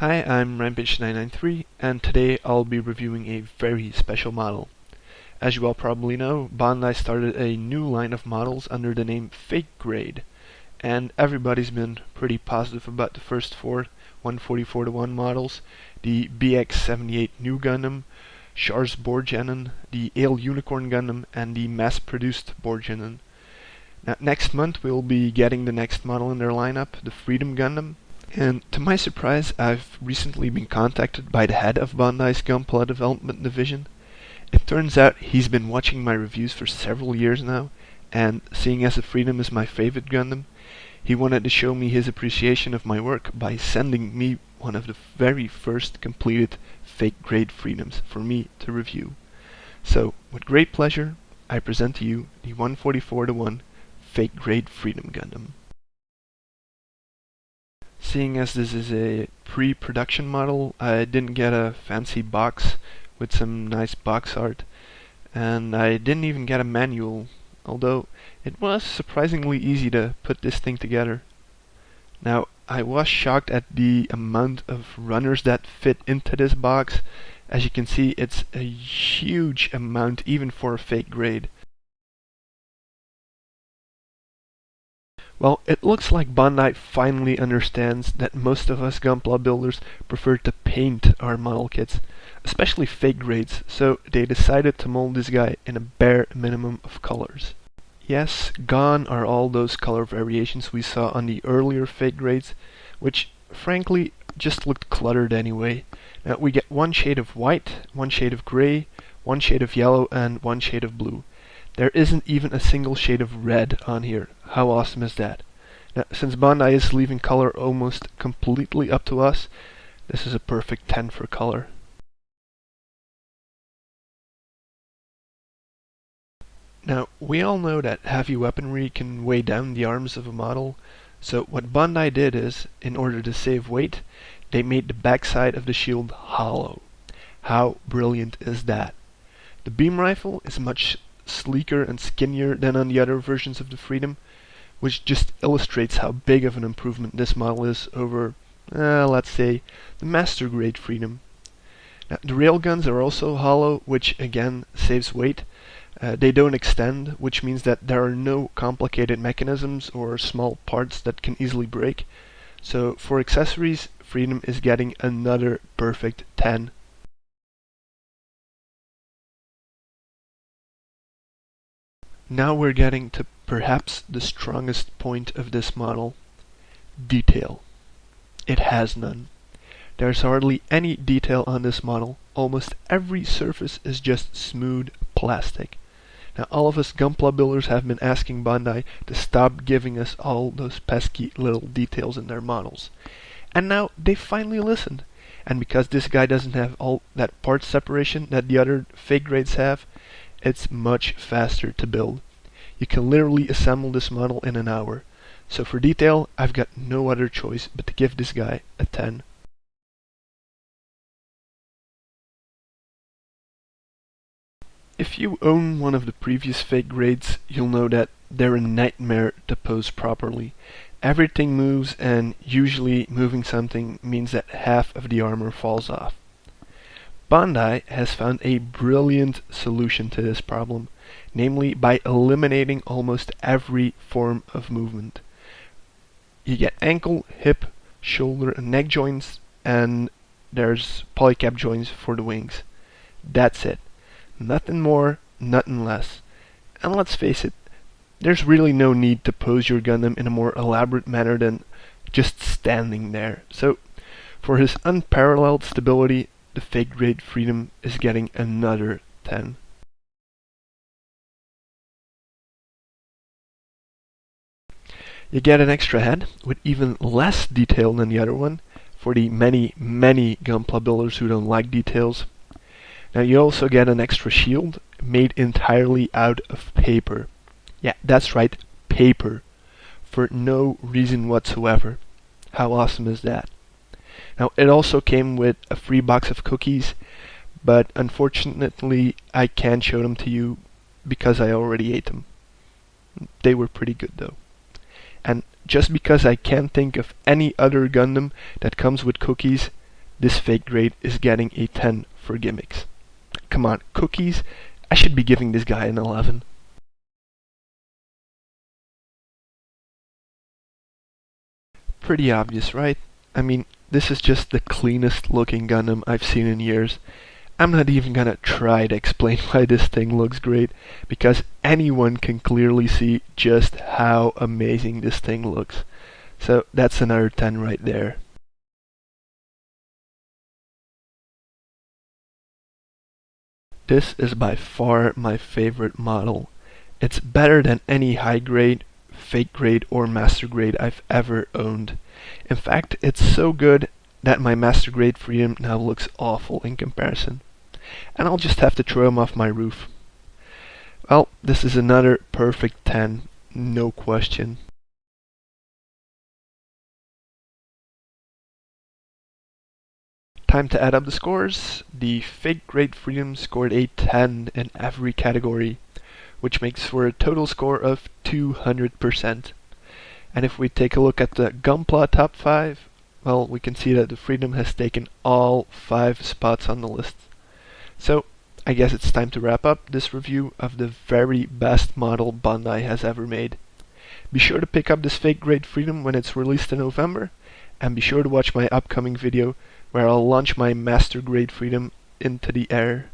Hi, I'm Rampage993, and today I'll be reviewing a very special model. As you all probably know, Bandai started a new line of models under the name Fake Grade, and everybody's been pretty positive about the first four 144:1 models, the BX-78 New Gundam, Char's Borgenon, the Ale Unicorn Gundam, and the mass-produced Borgenon. Now, next month we'll be getting the next model in their lineup, the Freedom Gundam. And to my surprise, I've recently been contacted by the head of Bandai's Gunpla development division. It turns out he's been watching my reviews for several years now, and seeing as the Freedom is my favorite Gundam, he wanted to show me his appreciation of my work by sending me one of the very first completed Fake Grade Freedoms for me to review. So, with great pleasure, I present to you the 144:1 Fake Grade Freedom Gundam. Seeing as this is a pre-production model, I didn't get a fancy box with some nice box art, and I didn't even get a manual, although it was surprisingly easy to put this thing together. Now, I was shocked at the amount of runners that fit into this box. As you can see, it's a huge amount even for a fake grade. Well, it looks like Bandai finally understands that most of us Gunpla builders prefer to paint our model kits, especially fake grades, so they decided to mold this guy in a bare minimum of colors. Yes, gone are all those color variations we saw on the earlier fake grades, which frankly just looked cluttered anyway. Now we get one shade of white, one shade of gray, one shade of yellow, and one shade of blue. There isn't even a single shade of red on here. How awesome is that? Now, since Bandai is leaving color almost completely up to us, this is a perfect 10 for color. Now, we all know that heavy weaponry can weigh down the arms of a model, so what Bandai did is, in order to save weight, they made the backside of the shield hollow. How brilliant is that? The beam rifle is much sleeker and skinnier than on the other versions of the Freedom, which just illustrates how big of an improvement this model is over, let's say, the Master Grade Freedom. Now, the railguns are also hollow, which again saves weight. They don't extend, which means that there are no complicated mechanisms or small parts that can easily break. So for accessories, Freedom is getting another perfect 10. Now we're getting to perhaps the strongest point of this model: detail. It has none. There's hardly any detail on this model. Almost every surface is just smooth plastic. Now all of us Gunpla builders have been asking Bandai to stop giving us all those pesky little details in their models. And now they finally listened. And because this guy doesn't have all that part separation that the other fake grades have, it's much faster to build. You can literally assemble this model in an hour. So for detail, I've got no other choice but to give this guy a 10. If you own one of the previous fake grades, you'll know that they're a nightmare to pose properly. Everything moves, and usually moving something means that half of the armor falls off. Bandai has found a brilliant solution to this problem, namely by eliminating almost every form of movement. You get ankle, hip, shoulder, and neck joints, and there's polycap joints for the wings. That's it. Nothing more, nothing less. And let's face it, there's really no need to pose your Gundam in a more elaborate manner than just standing there. So, for his unparalleled stability, the Fake Grade Freedom is getting another 10. You get an extra head with even less detail than the other one, for the many Gunpla builders who don't like details. Now you also get an extra shield made entirely out of paper. Yeah, that's right, paper. For no reason whatsoever. How awesome is that? Now it also came with a free box of cookies, but unfortunately I can't show them to you because I already ate them. They were pretty good though. And just because I can't think of any other Gundam that comes with cookies, this fake grade is getting a 10 for gimmicks. Come on, cookies, I should be giving this guy an 11. Pretty obvious, right? I mean, this is just the cleanest looking Gundam I've seen in years. I'm not even gonna try to explain why this thing looks great, because anyone can clearly see just how amazing this thing looks. So that's another 10 right there. This is by far my favorite model. It's better than any high grade, fake grade, or master grade I've ever owned. In fact, it's so good that my master grade Freedom now looks awful in comparison. And I'll just have to throw him off my roof. Well, this is another perfect 10, no question. Time to add up the scores. The fake grade Freedom scored a 10 in every category, which makes for a total score of 200%. And if we take a look at the Gunpla top 5, well, we can see that the Freedom has taken all 5 spots on the list. So, I guess it's time to wrap up this review of the very best model Bandai has ever made. Be sure to pick up this fake grade Freedom when it's released in November, and be sure to watch my upcoming video where I'll launch my master grade Freedom into the air.